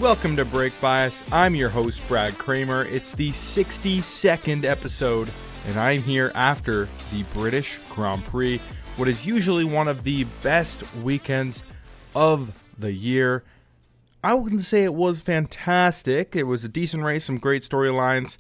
Welcome to Brake Bias. I'm your host, Brad Kramer. It's the 62nd episode, and I'm here after the British Grand Prix, what is usually one of the best weekends of the year. I wouldn't say it was fantastic. It was a decent race, some great storylines,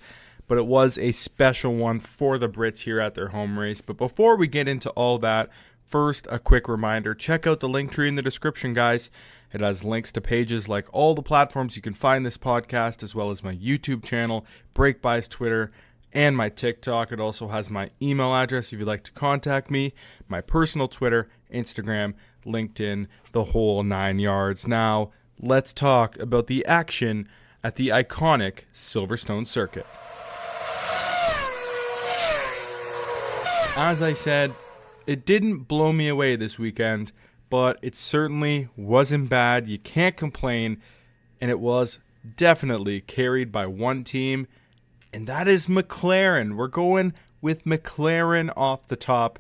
but it was a special one for the Brits here at their home race. But before we get into all that, first, a quick reminder, check out the link tree in the description, guys. It has links to pages like all the platforms you can find this podcast, as well as my YouTube channel, Brake Bias Twitter, and my TikTok. It also has my email address if you'd like to contact me, my personal Twitter, Instagram, LinkedIn, the whole 9 yards. Now, let's talk about the action at the iconic Silverstone circuit. As I said, it didn't blow me away this weekend, but it certainly wasn't bad. You can't complain, and it was definitely carried by one team, and that is McLaren. We're going with McLaren off the top.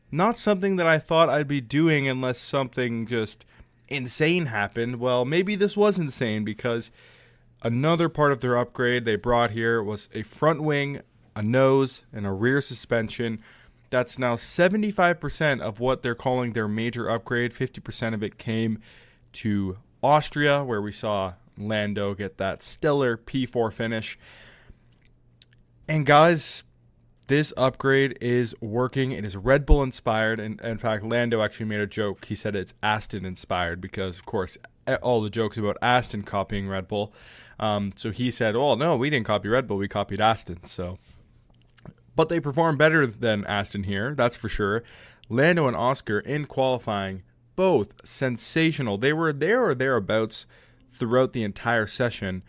Not something that I thought I'd be doing unless something just insane happened. Well, maybe this was insane because another part of their upgrade they brought here was a front wing, a nose, and a rear suspension. That's now 75% of what they're calling their major upgrade. 50% of it came to Austria, where we saw Lando get that stellar P4 finish. And guys, this upgrade is working. It is Red Bull inspired. And in fact, Lando actually made a joke. He said it's Aston inspired because, of course, all the jokes about Aston copying Red Bull. So he said, oh, no, we didn't copy Red Bull. We copied Aston. But they performed better than Aston here, that's for sure. Lando and Oscar in qualifying, both sensational. They were there or thereabouts throughout the entire session.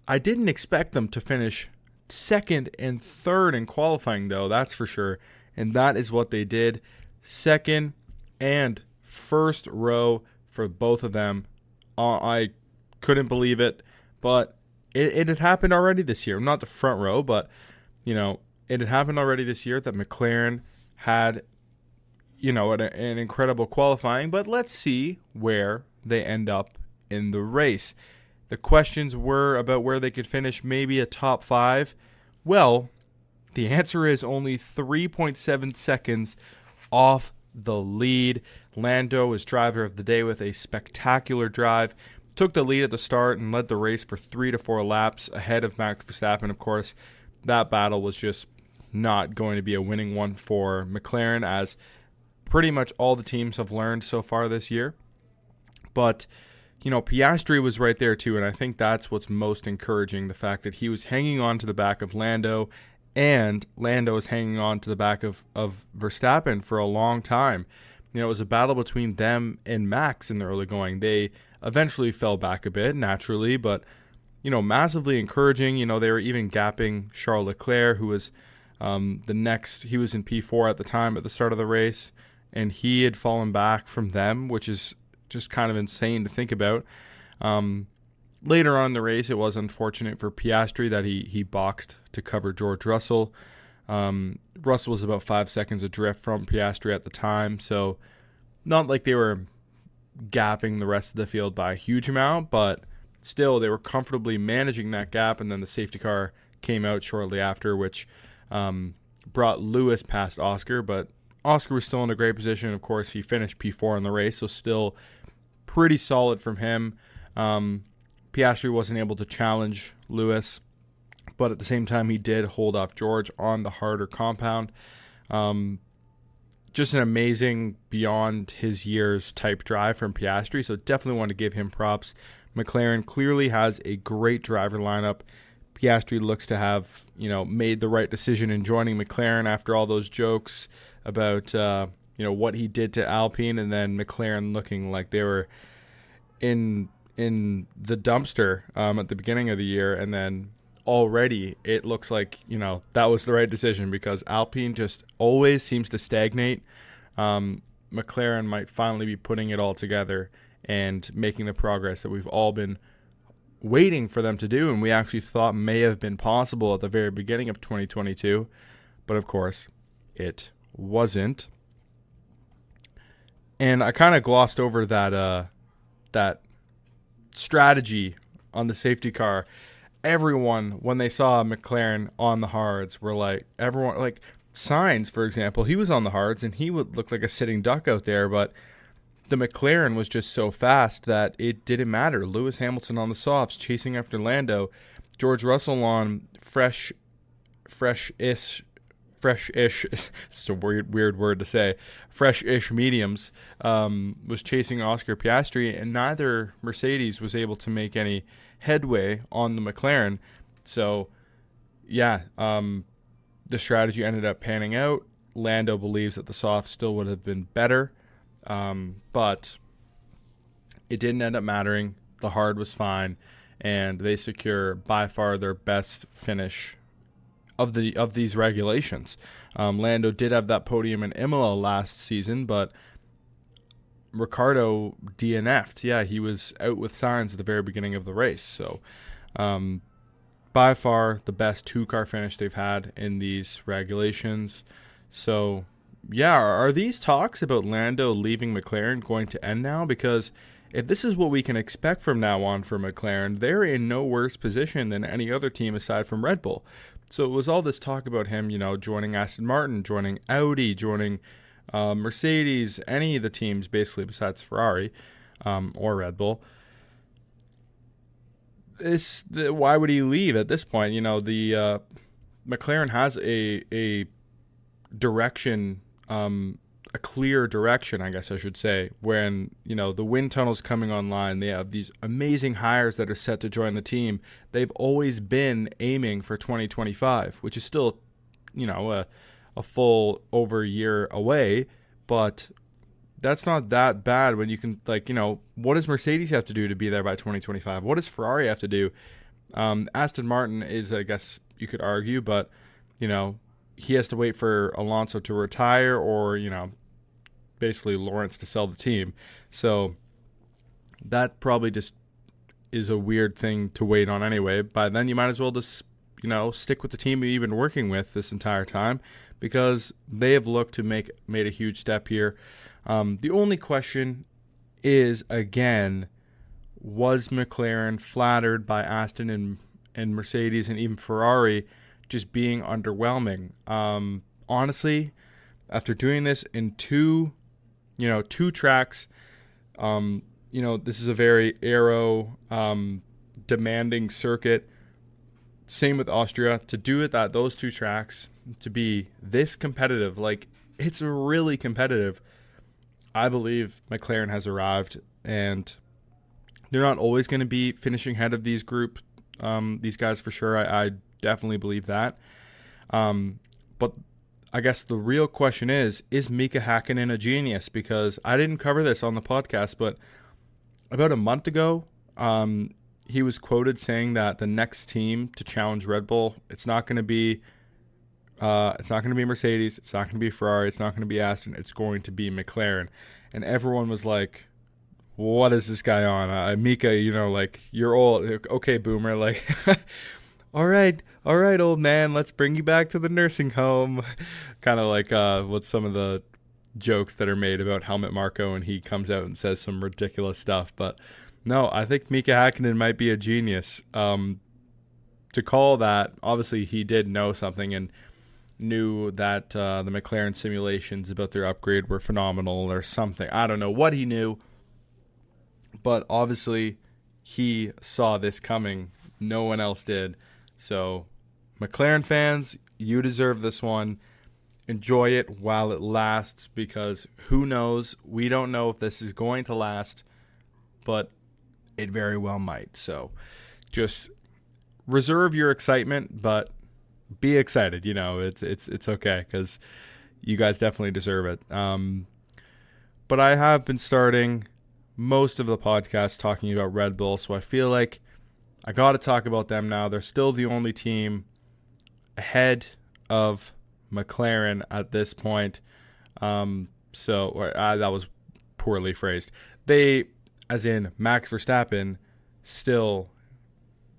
I didn't expect them to finish second and third in qualifying, though, that's for sure. And that is what they did. Second and first row for both of them. I couldn't believe it, but it had happened already this year. Not the front row, but, it had happened already this year that McLaren had, an incredible qualifying. But let's see where they end up in the race. The questions were about where they could finish maybe a top 5. Well, the answer is only 3.7 seconds off the lead. Lando was driver of the day with a spectacular drive. Took the lead at the start and led the race for 3 to 4 laps ahead of Max Verstappen. Of course, that battle was just not going to be a winning one for McLaren, as pretty much all the teams have learned so far this year. But, Piastri was right there too, and I think that's what's most encouraging, the fact that he was hanging on to the back of Lando, and Lando was hanging on to the back of Verstappen for a long time. It was a battle between them and Max in the early going. They eventually fell back a bit, naturally, but massively encouraging. They were even gapping Charles Leclerc, who was he was in P4 at the time at the start of the race, and he had fallen back from them, which is just kind of insane to think about. Later on in the race, it was unfortunate for Piastri that he boxed to cover George Russell. Russell was about 5 seconds adrift from Piastri at the time, so not like they were gapping the rest of the field by a huge amount, but still, they were comfortably managing that gap, and then the safety car came out shortly after, which brought Lewis past Oscar, but Oscar was still in a great position. Of course, he finished P4 in the race, so still pretty solid from him. Piastri wasn't able to challenge Lewis, but at the same time, he did hold off George on the harder compound. Just an amazing, beyond his years type drive from Piastri, so definitely want to give him props. McLaren clearly has a great driver lineup. Piastri looks to have, made the right decision in joining McLaren after all those jokes about, what he did to Alpine, and then McLaren looking like they were in the dumpster at the beginning of the year, and then already it looks like, that was the right decision because Alpine just always seems to stagnate. McLaren might finally be putting it all together and making the progress that we've all been waiting for them to do, and we actually thought may have been possible at the very beginning of 2022, but of course it wasn't. And I kind of glossed over that strategy on the safety car. Everyone, when they saw McLaren on the hards, were like, everyone, like Sainz, for example, he was on the hards and he would look like a sitting duck out there, but the McLaren was just so fast that it didn't matter. Lewis Hamilton on the softs chasing after Lando, George Russell on fresh-ish, it's a weird word to say, fresh-ish mediums, was chasing Oscar Piastri, and neither Mercedes was able to make any headway on the McLaren. So, yeah, the strategy ended up panning out. Lando believes that the soft still would have been better, but it didn't end up mattering. The hard was fine, and they secure by far their best finish of these regulations. Lando did have that podium in Imola last season, but Ricciardo DNF'd. Yeah, he was out with Sainz at the very beginning of the race. So by far the best two-car finish they've had in these regulations. So yeah, are these talks about Lando leaving McLaren going to end now? Because if this is what we can expect from now on for McLaren, they're in no worse position than any other team aside from Red Bull. So it was all this talk about him, joining Aston Martin, joining Audi, joining Mercedes, any of the teams basically besides Ferrari or Red Bull. Why would he leave at this point? The McLaren has a direction, a clear direction, I guess I should say, when, the wind tunnel's coming online. They have these amazing hires that are set to join the team. They've always been aiming for 2025, which is still, a full over a year away, but that's not that bad when you can, what does Mercedes have to do to be there by 2025? What does Ferrari have to do? Aston Martin is, I guess you could argue, but, he has to wait for Alonso to retire or, basically Lawrence to sell the team. So that probably just is a weird thing to wait on anyway. By then you might as well just, stick with the team you've been working with this entire time, because they have looked to made a huge step here. The only question is, again, was McLaren flattered by Aston and Mercedes and even Ferrari just being underwhelming? Honestly, after doing this in two tracks, this is a very aero demanding circuit. Same with Austria. To do it at those two tracks, to be this competitive, it's really competitive. I believe McLaren has arrived, and they're not always going to be finishing ahead of these guys for sure. I definitely believe that. But I guess the real question is Mika Hakkinen a genius? Because I didn't cover this on the podcast, but about a month ago, he was quoted saying that the next team to challenge Red Bull, it's not going to be Mercedes, it's not going to be Ferrari, it's not going to be Aston, it's going to be McLaren. And everyone was like, what is this guy on? Mika, you're old. Okay, boomer, all right, old man, let's bring you back to the nursing home. Kind of like what some of the jokes that are made about Helmut Marko, and he comes out and says some ridiculous stuff. But no, I think Mika Hakkinen might be a genius. To call that, obviously he did know something and knew that the McLaren simulations about their upgrade were phenomenal or something. I don't know what he knew, but obviously he saw this coming. No one else did. So McLaren fans, you deserve this one. Enjoy it while it lasts, because who knows? We don't know if this is going to last, but it very well might. So just reserve your excitement, but be excited. It's okay, because you guys definitely deserve it. But I have been starting most of the podcast talking about Red Bull, so I feel like I got to talk about them now. They're still the only team ahead of McLaren at this point. That was poorly phrased. They, as in Max Verstappen, still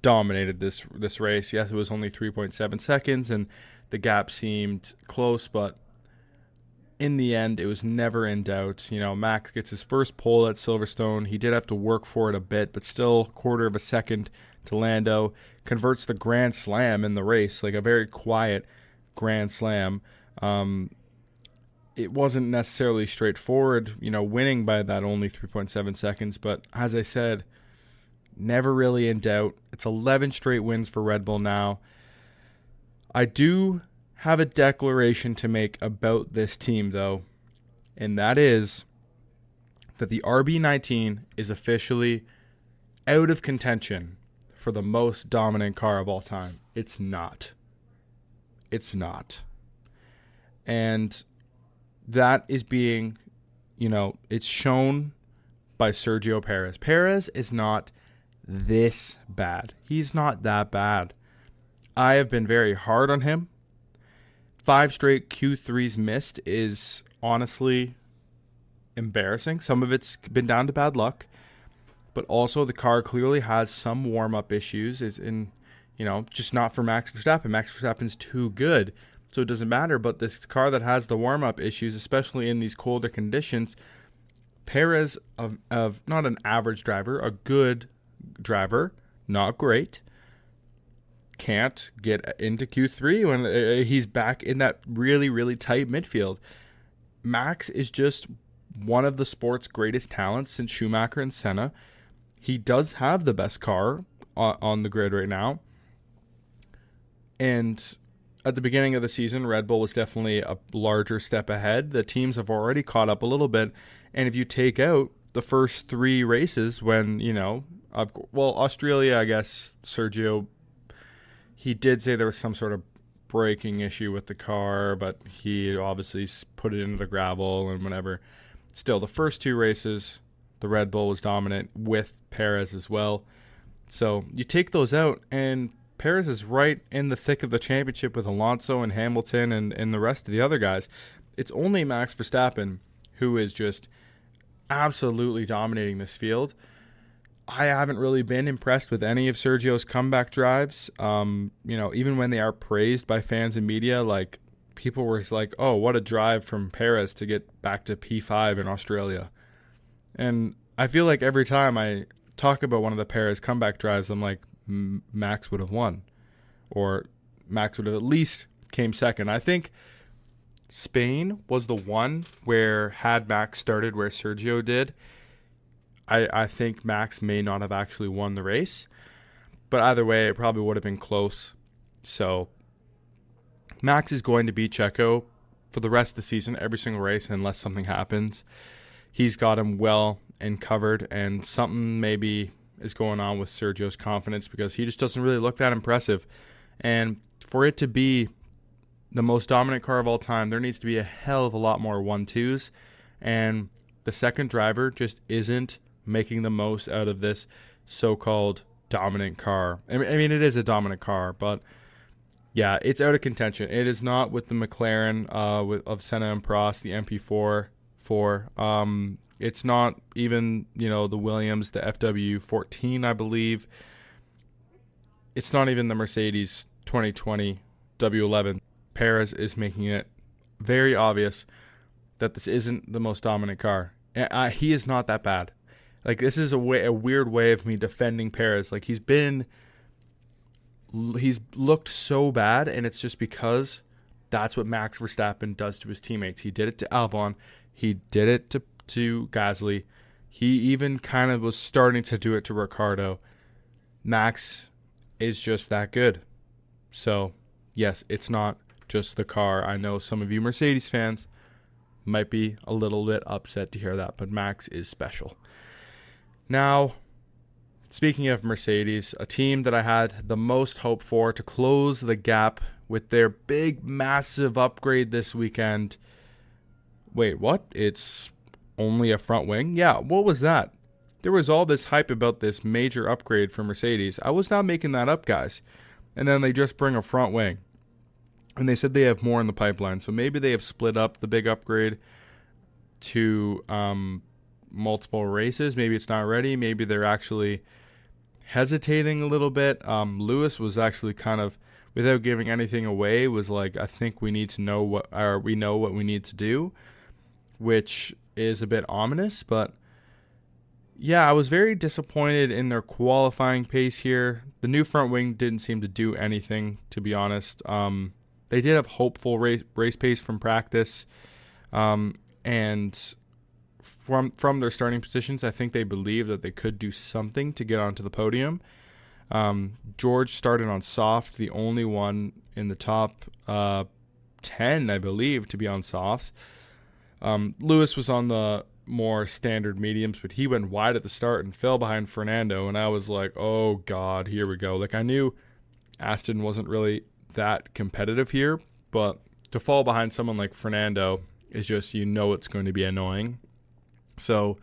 dominated this race. Yes, it was only 3.7 seconds, and the gap seemed close, but in the end, it was never in doubt. Max gets his first pole at Silverstone. He did have to work for it a bit, but still quarter of a second to Lando. Converts the Grand Slam in the race, like a very quiet Grand Slam. It wasn't necessarily straightforward, winning by that only 3.7 seconds. But as I said, never really in doubt. It's 11 straight wins for Red Bull now. I do have a declaration to make about this team, though, and that is that the RB19 is officially out of contention for the most dominant car of all time. It's not. It's not. And that is being, it's shown by Sergio Perez. Perez is not this bad. He's not that bad. I have been very hard on him. 5 straight Q3s missed is honestly embarrassing. Some of it's been down to bad luck, but also the car clearly has some warm-up issues. Just not for Max Verstappen. Max Verstappen's too good, so it doesn't matter. But this car that has the warm-up issues, especially in these colder conditions, Perez of not an average driver, a good driver, not great, can't get into Q3 when he's back in that really, really tight midfield. Max is just one of the sport's greatest talents since Schumacher and Senna. He does have the best car on the grid right now. And at the beginning of the season, Red Bull was definitely a larger step ahead. The teams have already caught up a little bit. And if you take out the first 3 races when, Australia, I guess, Sergio, he did say there was some sort of braking issue with the car, but he obviously put it into the gravel and whatever. Still, the first 2 races, the Red Bull was dominant with Perez as well. So you take those out, and Perez is right in the thick of the championship with Alonso and Hamilton and the rest of the other guys. It's only Max Verstappen who is just absolutely dominating this field. I haven't really been impressed with any of Sergio's comeback drives. Even when they are praised by fans and media, like people were like, "Oh, what a drive from Perez to get back to P5 in Australia." And I feel like every time I talk about one of the Perez comeback drives, I'm like, Max would have won, or Max would have at least came second. I think Spain was the one where had Max started where Sergio did, I think Max may not have actually won the race. But either way, it probably would have been close. So Max is going to beat Checo for the rest of the season, every single race, unless something happens. He's got him well and covered, and something maybe is going on with Sergio's confidence because he just doesn't really look that impressive. And for it to be the most dominant car of all time, there needs to be a hell of a lot more 1-2s. And the second driver just isn't making the most out of this so-called dominant car. I mean, it is a dominant car, but yeah, it's out of contention. It is not with the McLaren of Senna and Prost, the MP4. It's not even, the Williams, the FW14, I believe. It's not even the Mercedes 2020 W11. Perez is making it very obvious that this isn't the most dominant car. He is not that bad. Like, this is a weird way of me defending Perez. Like, he's looked so bad, and it's just because that's what Max Verstappen does to his teammates. He did it to Albon. He did it to Gasly. He even kind of was starting to do it to Ricciardo. Max is just that good. So, yes, it's not just the car. I know some of you Mercedes fans might be a little bit upset to hear that, but Max is special. Now, speaking of Mercedes, a team that I had the most hope for to close the gap with their big, massive upgrade this weekend. Wait, what? It's only a front wing? Yeah, what was that? There was all this hype about this major upgrade for Mercedes. I was not making that up, guys. And then they just bring a front wing. And they said they have more in the pipeline. So maybe they have split up the big upgrade to multiple races. Maybe it's not ready. Maybe they're actually hesitating a little bit. Lewis was actually without giving anything away, was like, I think we need to know we know what we need to do, which is a bit ominous. But yeah, I was very disappointed in their qualifying pace here. The new front wing didn't seem to do anything, to be honest. They did have hopeful race pace from practice, and from their starting positions, I think they believed that they could do something to get onto the podium. George started on soft, the only one in the top 10, I believe, to be on softs. Lewis was on the more standard mediums, but he went wide at the start and fell behind Fernando, and I was like, oh God, here we go. Like, I knew Aston wasn't really that competitive here, but to fall behind someone like Fernando is just, it's going to be annoying. So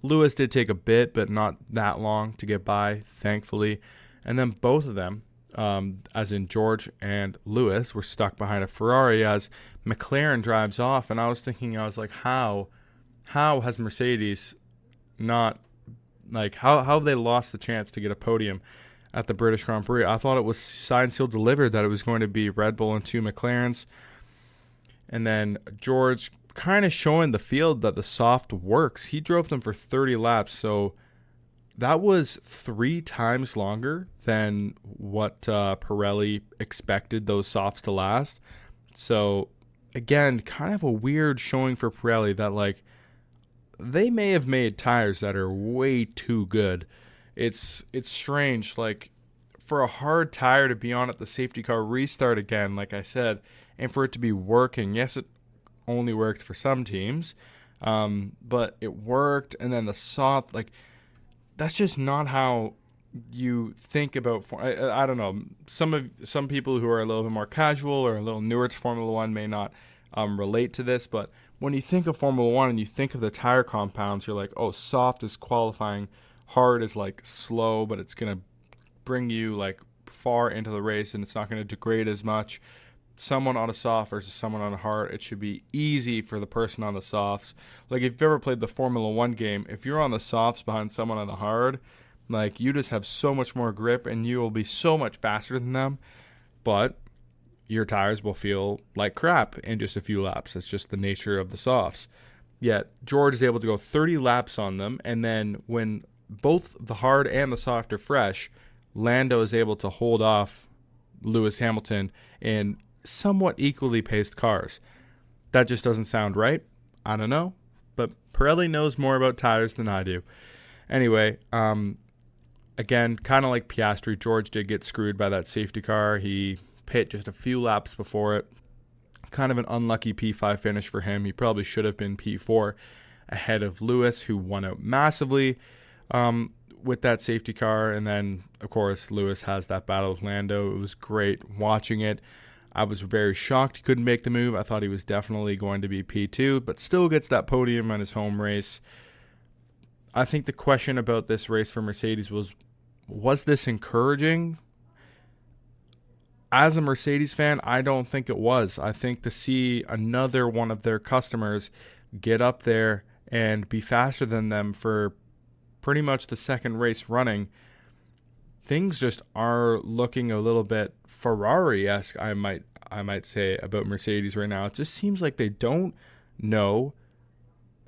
Lewis did take a bit, but not that long to get by, thankfully. And then both of them, as in George and Lewis, were stuck behind a Ferrari as McLaren drives off. And I was like, how has Mercedes not, like, how have they lost the chance to get a podium at the British Grand Prix? I thought it was signed, sealed, delivered that it was going to be Red Bull and 2 McLarens. And then George kind of showing the field that the soft works. He drove them for 30 laps, so that was 3 times longer than what Pirelli expected those softs to last. So again, kind of a weird showing for Pirelli that, like, they may have made tires that are way too good. It's strange, like, for a hard tire to be on at the safety car restart again, like I said, and for it to be working. Yes, it only worked for some teams, but it worked. And then the soft, like, that's just not how you think about. I don't know. Some people who are a little bit more casual or a little newer to Formula One may not relate to this, but when you think of Formula One and you think of the tire compounds, you're like, oh, soft is qualifying, hard is like slow, but it's gonna bring you like far into the race and it's not going to degrade as much. Someone on a soft versus someone on a hard, it should be easy for the person on the softs. Like, if you've ever played the Formula One game, if you're on the softs behind someone on the hard, like, you just have so much more grip and you will be so much faster than them, but your tires will feel like crap in just a few laps. That's just the nature of the softs. Yet George is able to go 30 laps on them, and then when both the hard and the soft are fresh, Lando is able to hold off Lewis Hamilton in somewhat equally paced cars. That just doesn't sound right. I don't know, but Pirelli knows more about tires than I do. Anyway, again, kind of like Piastri, George did get screwed by that safety car. He pit just a few laps before it. Kind of an unlucky P5 finish for him. He probably should have been P4 ahead of Lewis, who won out massively with that safety car. And then, of course, Lewis has that battle with Lando. It was great watching it. I was very shocked he couldn't make the move. I thought he was definitely going to be P2, but still gets that podium on his home race. I think the question about this race for Mercedes was this encouraging? As a Mercedes fan, I don't think it was. I think to see another one of their customers get up there and be faster than them for pretty much the second race running, things just are looking a little bit Ferrari-esque, I might say, about Mercedes right now. It just seems like they don't know.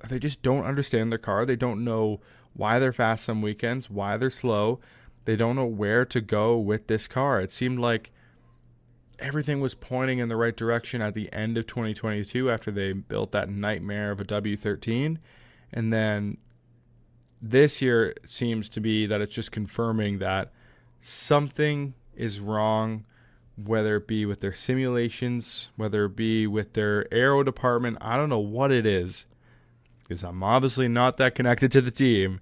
They just don't understand their car. They don't know why they're fast some weekends, why they're slow. They don't know where to go with this car. It seemed like everything was pointing in the right direction at the end of 2022 after they built that nightmare of a W13. And then this year it seems to be that it's just confirming that something is wrong, whether it be with their simulations, whether it be with their aero department. I don't know what it is, because I'm obviously not that connected to the team,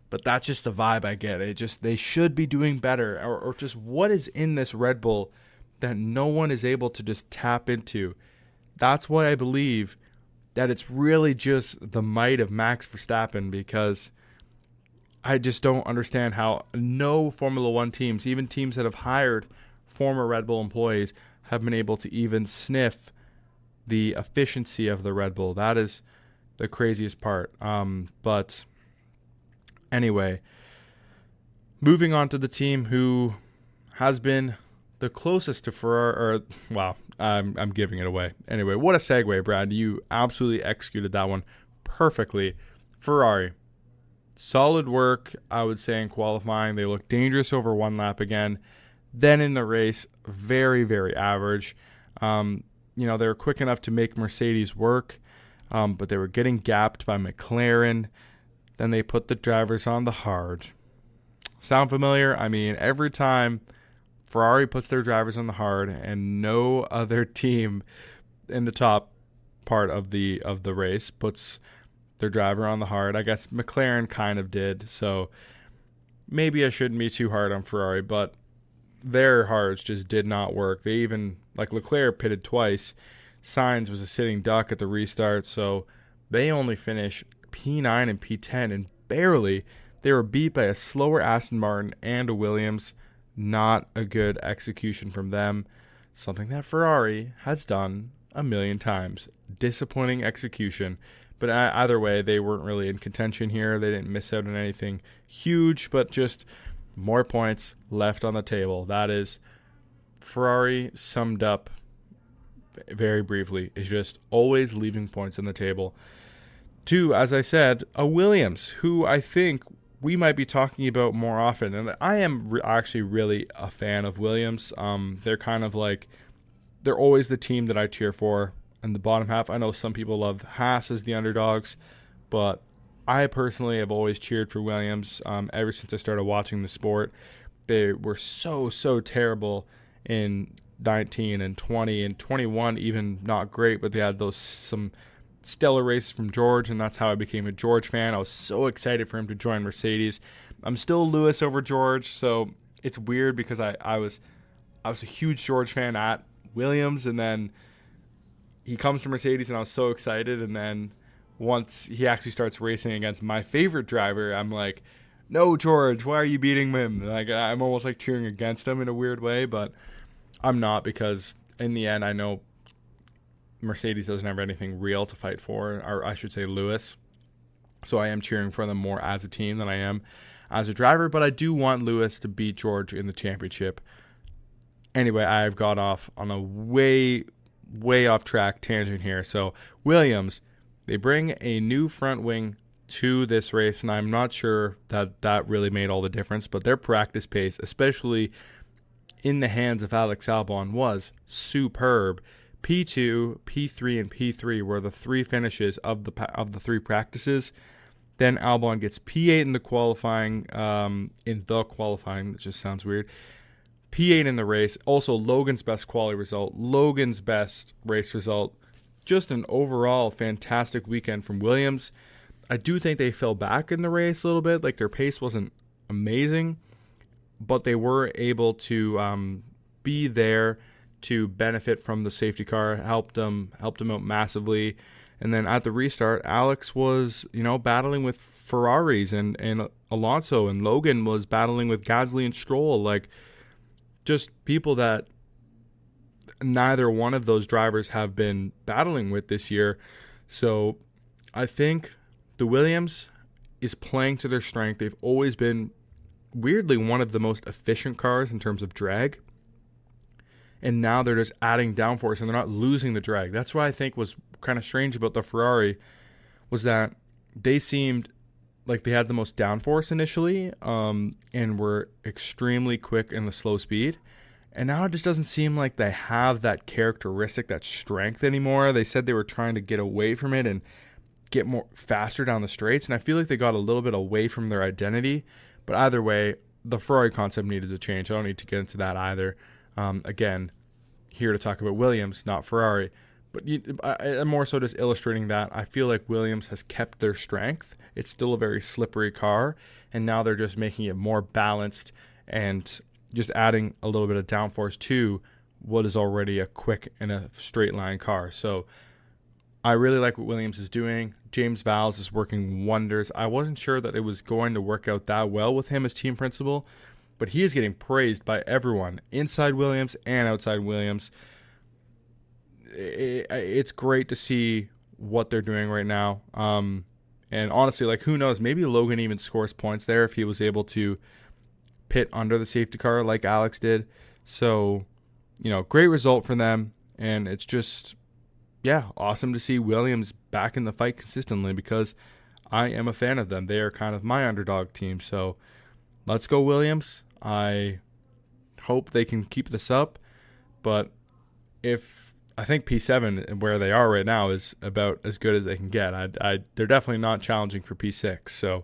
but that's just the vibe I get. They should be doing better, or just what is in this Red Bull that no one is able to just tap into. That's why I believe that it's really just the might of Max Verstappen, because I just don't understand how no Formula One teams, even teams that have hired former Red Bull employees, have been able to even sniff the efficiency of the Red Bull. That is the craziest part. But anyway, moving on to the team who has been the closest to Ferrari, or wow, I'm giving it away. Anyway, what a segue, Brad. You absolutely executed that one perfectly. Ferrari, solid work, I would say, in qualifying. They looked dangerous over one lap again. Then in the race, very, very average. They were quick enough to make Mercedes work, but they were getting gapped by McLaren. Then they put the drivers on the hard. Sound familiar? I mean, every time Ferrari puts their drivers on the hard and no other team in the top part of the race puts their driver on the hard. I guess McLaren kind of did, so maybe I shouldn't be too hard on Ferrari, but their hards just did not work. They even, like Leclerc pitted twice. Sainz was a sitting duck at the restart, so they only finished P9 and P10, and barely. They were beat by a slower Aston Martin and a Williams. Not a good execution from them. Something that Ferrari has done a million times. Disappointing execution. But either way, they weren't really in contention here. They didn't miss out on anything huge, but just more points left on the table. That is Ferrari summed up very briefly. Is just always leaving points on the table. To, as I said, a Williams, who I think we might be talking about more often. And I am actually really a fan of Williams. They're kind of like, they're always the team that I cheer for in the bottom half. I know some people love Haas as the underdogs, but I personally have always cheered for Williams ever since I started watching the sport. They were so terrible in 19 and 20 and 21, even not great, but they had some stellar races from George, and that's how I became a George fan. I was so excited for him to join Mercedes. I'm still Lewis over George, so it's weird because I was a huge George fan at Williams, and then he comes to Mercedes, and I was so excited, and then once he actually starts racing against my favorite driver, I'm like, no, George, why are you beating him? Like, I'm almost like cheering against him in a weird way, but I'm not, because in the end, I know Mercedes doesn't have anything real to fight for, or I should say Lewis. So I am cheering for them more as a team than I am as a driver, but I do want Lewis to beat George in the championship. Anyway, I've got off on a way off track tangent here. So Williams, they bring a new front wing to this race, and I'm not sure that really made all the difference, but their practice pace, especially in the hands of Alex Albon, was superb. P2, P3, and P3 were the three finishes of the three practices. Then Albon gets P8 in the qualifying. It just sounds weird. P8 in the race. Also, Logan's best quality result. Logan's best race result. Just an overall fantastic weekend from Williams. I do think they fell back in the race a little bit. Like, their pace wasn't amazing, but they were able to be there to benefit from the safety car, helped them out massively. And then at the restart, Alex was, battling with Ferraris and Alonso, and Logan was battling with Gasly and Stroll, like just people that neither one of those drivers have been battling with this year. So I think the Williams is playing to their strength. They've always been, weirdly, one of the most efficient cars in terms of drag. And now they're just adding downforce, and they're not losing the drag. That's what I think was kind of strange about the Ferrari, was that they seemed like they had the most downforce initially, and were extremely quick in the slow speed. And now it just doesn't seem like they have that characteristic, that strength anymore. They said they were trying to get away from it and get more faster down the straights, and I feel like they got a little bit away from their identity. But either way, the Ferrari concept needed to change. I don't need to get into that either. Again, here to talk about Williams, not Ferrari. But I'm more so just illustrating that I feel like Williams has kept their strength. It's still a very slippery car, and now they're just making it more balanced and just adding a little bit of downforce to what is already a quick and a straight line car. So I really like what Williams is doing. James Vowles is working wonders. I wasn't sure that it was going to work out that well with him as team principal, but he is getting praised by everyone, inside Williams and outside Williams. It's great to see what they're doing right now. And honestly, like, who knows? Maybe Logan even scores points there if he was able to pit under the safety car like Alex did. So great result for them. And it's just, awesome to see Williams back in the fight consistently because I am a fan of them. They are kind of my underdog team. So let's go Williams. I hope they can keep this up. But I think P7, where they are right now, is about as good as they can get. They're definitely not challenging for P6. So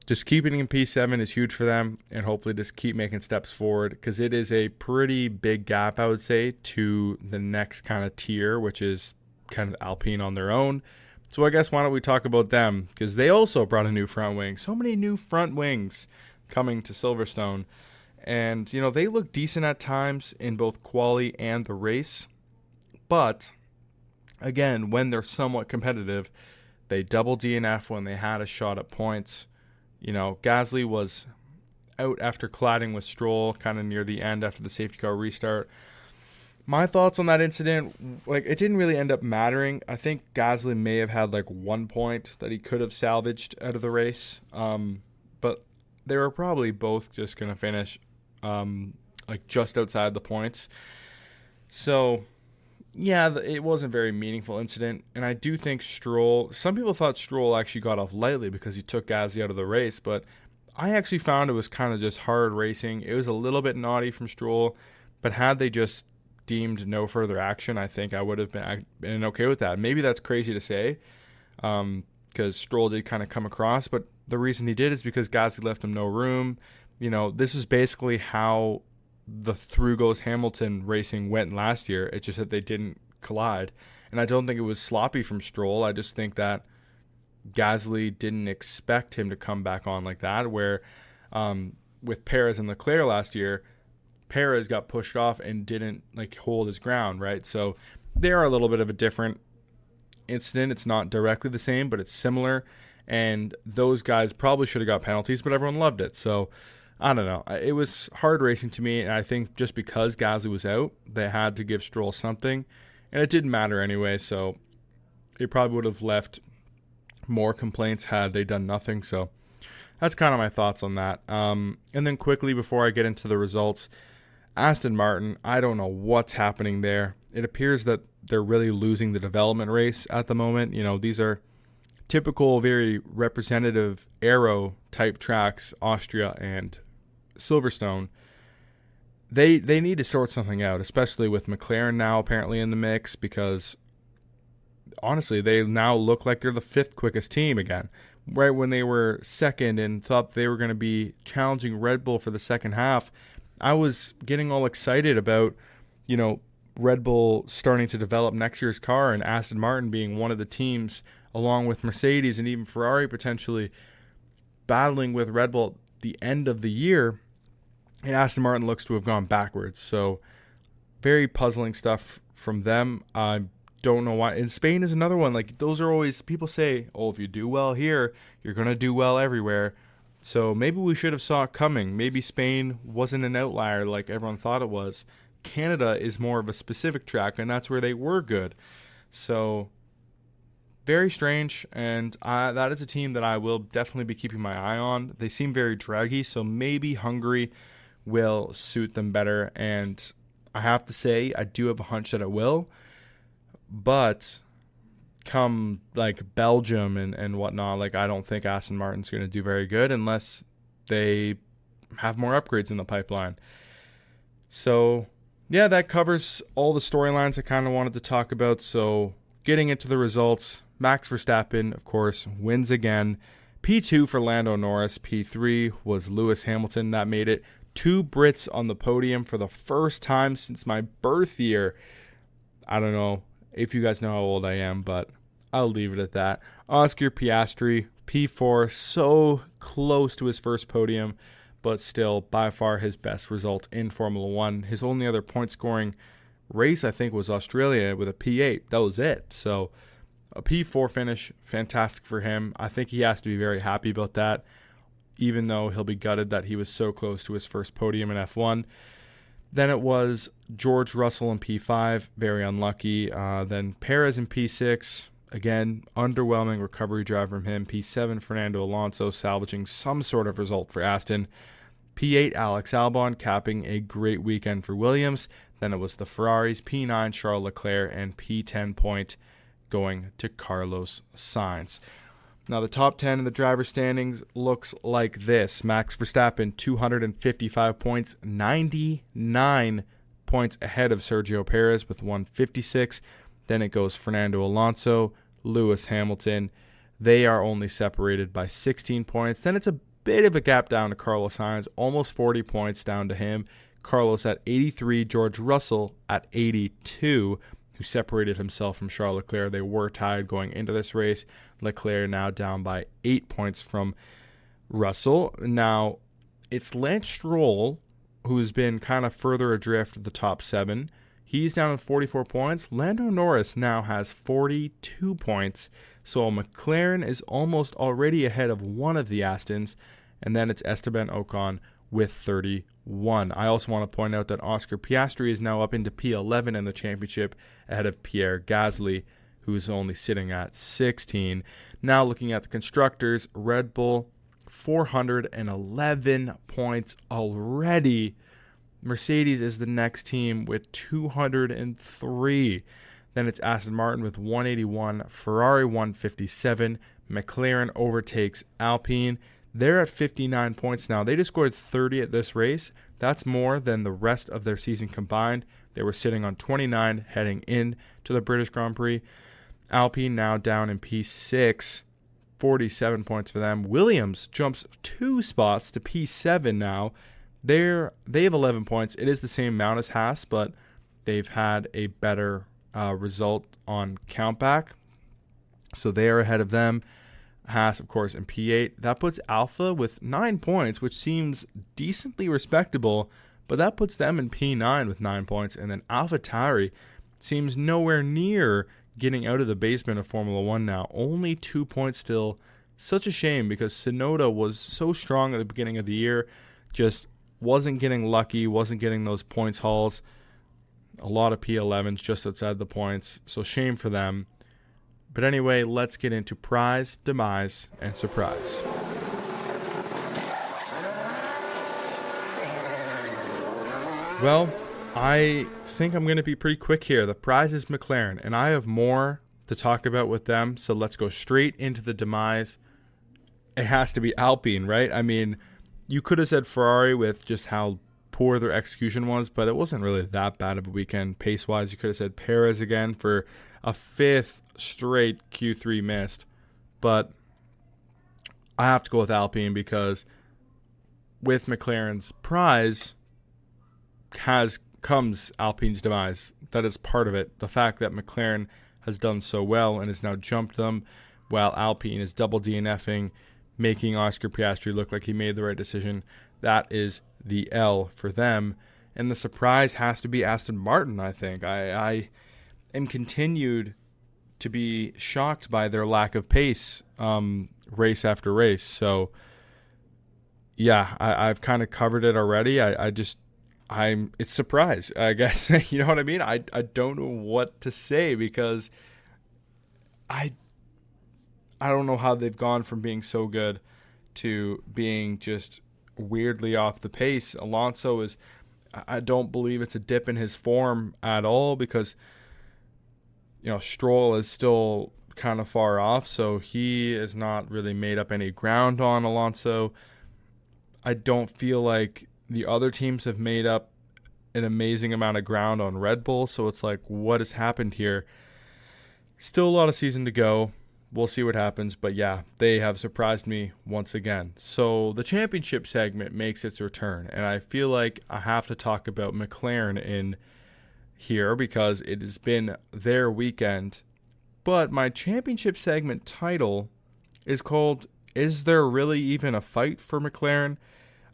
just keeping in P7 is huge for them, and hopefully just keep making steps forward because it is a pretty big gap, I would say, to the next kind of tier, which is kind of Alpine on their own. So I guess why don't we talk about them, because they also brought a new front wing. So many new front wings coming to Silverstone. And, they look decent at times in both quali and the race. But, again, when they're somewhat competitive, they double DNF when they had a shot at points. Gasly was out after colliding with Stroll kind of near the end after the safety car restart. My thoughts on that incident, it didn't really end up mattering. I think Gasly may have had 1 point that he could have salvaged out of the race. But they were probably both just going to finish just outside the points. So, it wasn't a very meaningful incident. And I do think some people thought Stroll actually got off lightly because he took Gasly out of the race. But I actually found it was kind of just hard racing. It was a little bit naughty from Stroll. But had they just deemed no further action, I think I would have been okay with that. Maybe that's crazy to say because Stroll did kind of come across. But the reason he did is because Gasly left him no room. This is basically how the through goes Hamilton racing went last year. It's just that they didn't collide. And I don't think it was sloppy from Stroll. I just think that Gasly didn't expect him to come back on like that, where with Perez and Leclerc last year, Perez got pushed off and didn't hold his ground, right? So they are a little bit of a different incident. It's not directly the same, but it's similar. And those guys probably should have got penalties, but everyone loved it. So I don't know. It was hard racing to me, and I think just because Gasly was out, they had to give Stroll something, and it didn't matter anyway, so it probably would have left more complaints had they done nothing. So that's kind of my thoughts on that. And then quickly, before I get into the results, Aston Martin, I don't know what's happening there. It appears that they're really losing the development race at the moment. These are typical, very representative aero-type tracks, Austria and Silverstone. They need to sort something out, especially with McLaren now apparently in the mix, because honestly, they now look like they're the 5th quickest team again. Right when they were second and thought they were going to be challenging Red Bull for the second half, I was getting all excited about, Red Bull starting to develop next year's car and Aston Martin being one of the teams, along with Mercedes and even Ferrari potentially, battling with Red Bull at the end of the year. And Aston Martin looks to have gone backwards. So very puzzling stuff from them. I don't know why. And Spain is another one. Those are always, people say, if you do well here, you're going to do well everywhere. So maybe we should have saw it coming. Maybe Spain wasn't an outlier like everyone thought it was. Canada is more of a specific track, and that's where they were good. So very strange, and that is a team that I will definitely be keeping my eye on. They seem very draggy, so maybe Hungary will suit them better, and I have to say I do have a hunch that it will, but come Belgium and whatnot, I don't think Aston Martin's going to do very good unless they have more upgrades in the pipeline. So that covers all the storylines I kind of wanted to talk about. So getting into the results, Max Verstappen, of course, wins again. P2 for Lando Norris. P3 was Lewis Hamilton. That made it 2 Brits on the podium for the first time since my birth year. I don't know if you guys know how old I am, but I'll leave it at that. Oscar Piastri, P4, so close to his first podium, but still by far his best result in Formula One. His only other point-scoring race, I think, was Australia with a P8. That was it. So a P4 finish, fantastic for him. I think he has to be very happy about that, even though he'll be gutted that he was so close to his first podium in F1. Then it was George Russell in P5, very unlucky. Then Perez in P6, again, underwhelming recovery drive from him. P7, Fernando Alonso salvaging some sort of result for Aston. P8, Alex Albon capping a great weekend for Williams. Then it was the Ferraris, P9, Charles Leclerc, and P10 point going to Carlos Sainz. Now, the top 10 in the driver standings looks like this. Max Verstappen, 255 points, 99 points ahead of Sergio Perez with 156. Then it goes Fernando Alonso, Lewis Hamilton. They are only separated by 16 points. Then it's a bit of a gap down to Carlos Sainz, almost 40 points down to him. Carlos at 83, George Russell at 82, who separated himself from Charles Leclerc. They were tied going into this race. Leclerc now down by 8 points from Russell. Now, it's Lance Stroll, who's been kind of further adrift of the top 7. He's down at 44 points. Lando Norris now has 42 points. So McLaren is almost already ahead of one of the Astons. And then it's Esteban Ocon with 31. I also want to point out that Oscar Piastri is now up into P11 in the championship ahead of Pierre Gasly, who's only sitting at 16. Now looking at the constructors, Red Bull, 411 points already. Mercedes is the next team with 203. Then it's Aston Martin with 181, Ferrari 157. McLaren overtakes Alpine. They're at 59 points now. They just scored 30 at this race. That's more than the rest of their season combined. They were sitting on 29 heading in to the British Grand Prix. Alpine now down in P6, 47 points for them. Williams jumps 2 spots to P7 now. They have 11 points. It is the same amount as Haas, but they've had a better result on countback. So they are ahead of them. Haas, of course, in P8. That puts Alpha with 9 points, which seems decently respectable, but that puts them in P9 with 9 points. And then AlphaTauri seems nowhere near getting out of the basement of Formula 1 now. Only 2 points still. Such a shame because Tsunoda was so strong at the beginning of the year, just wasn't getting lucky, wasn't getting those points hauls. A lot of P11s just outside the points, so shame for them. But anyway, let's get into prize, demise, and surprise. Well, I think I'm going to be pretty quick here. The prize is McLaren, and I have more to talk about with them, so let's go straight into the demise. It has to be Alpine, right? I mean, you could have said Ferrari with just how poor their execution was, but it wasn't really that bad of a weekend pace-wise. You could have said Perez again for a 5th straight Q3 missed, but I have to go with Alpine with McLaren's prize comes Alpine's demise. That is part of it. The fact that McLaren has done so well and has now jumped them, while Alpine is double DNFing, making Oscar Piastri look like he made the right decision. That is the L for them. And the surprise has to be Aston Martin, I think. I am continued to be shocked by their lack of pace race after race. So, yeah, I've kind of covered it already. It's surprise, I guess. You know what I mean? I don't know what to say because I don't know how they've gone from being so good to being just weirdly off the pace. Alonso I don't believe it's a dip in his form at all because, Stroll is still kind of far off, so he has not really made up any ground on Alonso. I don't feel like the other teams have made up an amazing amount of ground on Red Bull, so it's like, what has happened here? Still a lot of season to go. We'll see what happens, but yeah, they have surprised me once again. So the championship segment makes its return, and I feel like I have to talk about McLaren in here because it has been their weekend. But my championship segment title is called, Is There Really Even a Fight for McLaren?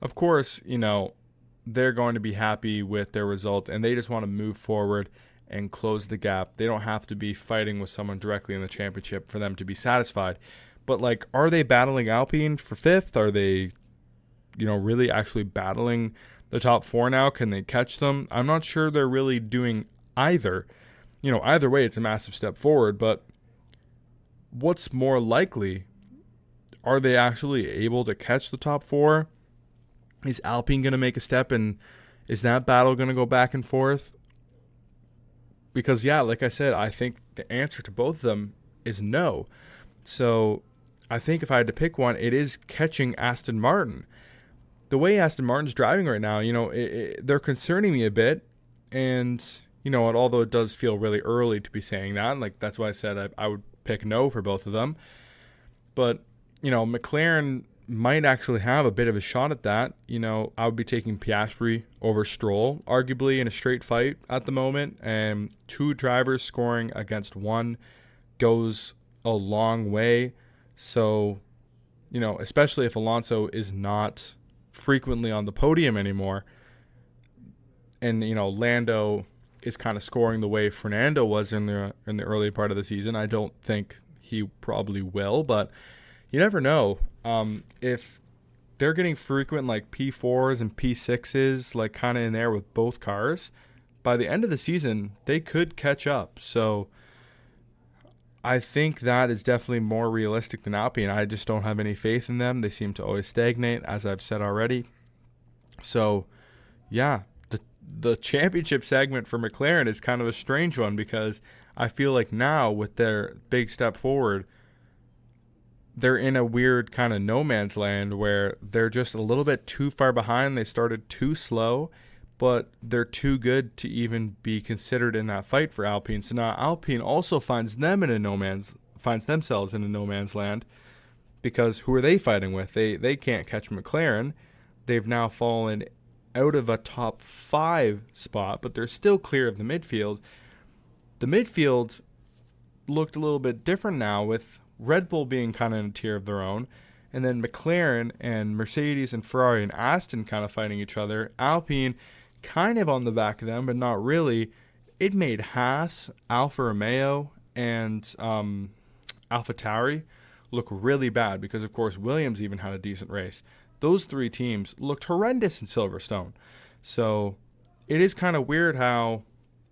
Of course, they're going to be happy with their result, and they just want to move forward and close the gap. They don't have to be fighting with someone directly in the championship for them to be satisfied. But, are they battling Alpine for 5th? Are they, really actually battling the top 4 now? Can they catch them? I'm not sure they're really doing either. Either way, it's a massive step forward. But what's more likely? Are they actually able to catch the top 4? Is Alpine going to make a step, and is that battle going to go back and forth? Because, yeah, like I said, I think the answer to both of them is no. So I think if I had to pick one, it is catching Aston Martin. The way Aston Martin's driving right now, they're concerning me a bit. And, although it does feel really early to be saying that, like that's why I said I would pick no for both of them. But, McLaren might actually have a bit of a shot at that. I would be taking Piastri over Stroll, arguably in a straight fight at the moment. And 2 drivers scoring against 1 goes a long way. So, especially if Alonso is not frequently on the podium anymore, and, Lando is kind of scoring the way Fernando was in the early part of the season. I don't think he probably will, but you never know. If they're getting frequent like P4s and P6s, like kind of in there with both cars, by the end of the season, they could catch up. So I think that is definitely more realistic than Alpine. I just don't have any faith in them. They seem to always stagnate, as I've said already. So, yeah, the championship segment for McLaren is kind of a strange one, because I feel like now with their big step forward, they're in a weird kind of no man's land where they're just a little bit too far behind. They started too slow, but they're too good to even be considered in that fight for Alpine. So now Alpine also finds themselves in a no man's land, because who are they fighting with? They can't catch McLaren. They've now fallen out of a top 5 spot, but they're still clear of the midfield. The midfield looked a little bit different now, with Red Bull being kind of in a tier of their own, and then McLaren and Mercedes and Ferrari and Aston kind of fighting each other. Alpine kind of on the back of them, but not really. It made Haas, Alfa Romeo, and AlphaTauri look really bad, because, of course, Williams even had a decent race. Those 3 teams looked horrendous in Silverstone. So it is kind of weird how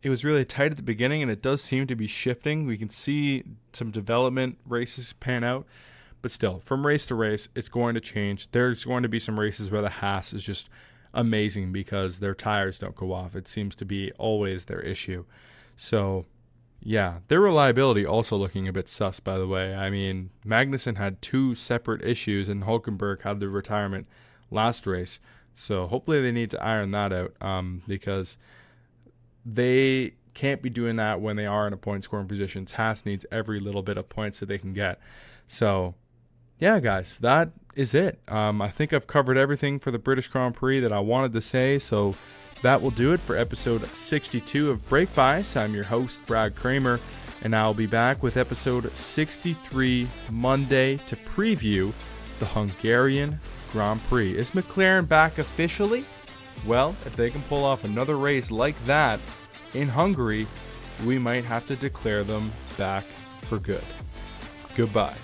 it was really tight at the beginning, and it does seem to be shifting. We can see some development races pan out, but still, from race to race, it's going to change. There's going to be some races where the Haas is just amazing because their tires don't go off. It seems to be always their issue. So, yeah, their reliability also looking a bit sus, by the way. I mean, Magnussen had 2 separate issues, and Hülkenberg had the retirement last race. So hopefully they need to iron that out, because they can't be doing that when they are in a point-scoring position. Haas needs every little bit of points that they can get. So, yeah, guys, that is it. I think I've covered everything for the British Grand Prix that I wanted to say, so that will do it for episode 62 of Break Bias. I'm your host, Brad Kramer, and I'll be back with episode 63 Monday to preview the Hungarian Grand Prix. Is McLaren back officially? Well, if they can pull off another race like that in Hungary, we might have to declare them back for good. Goodbye.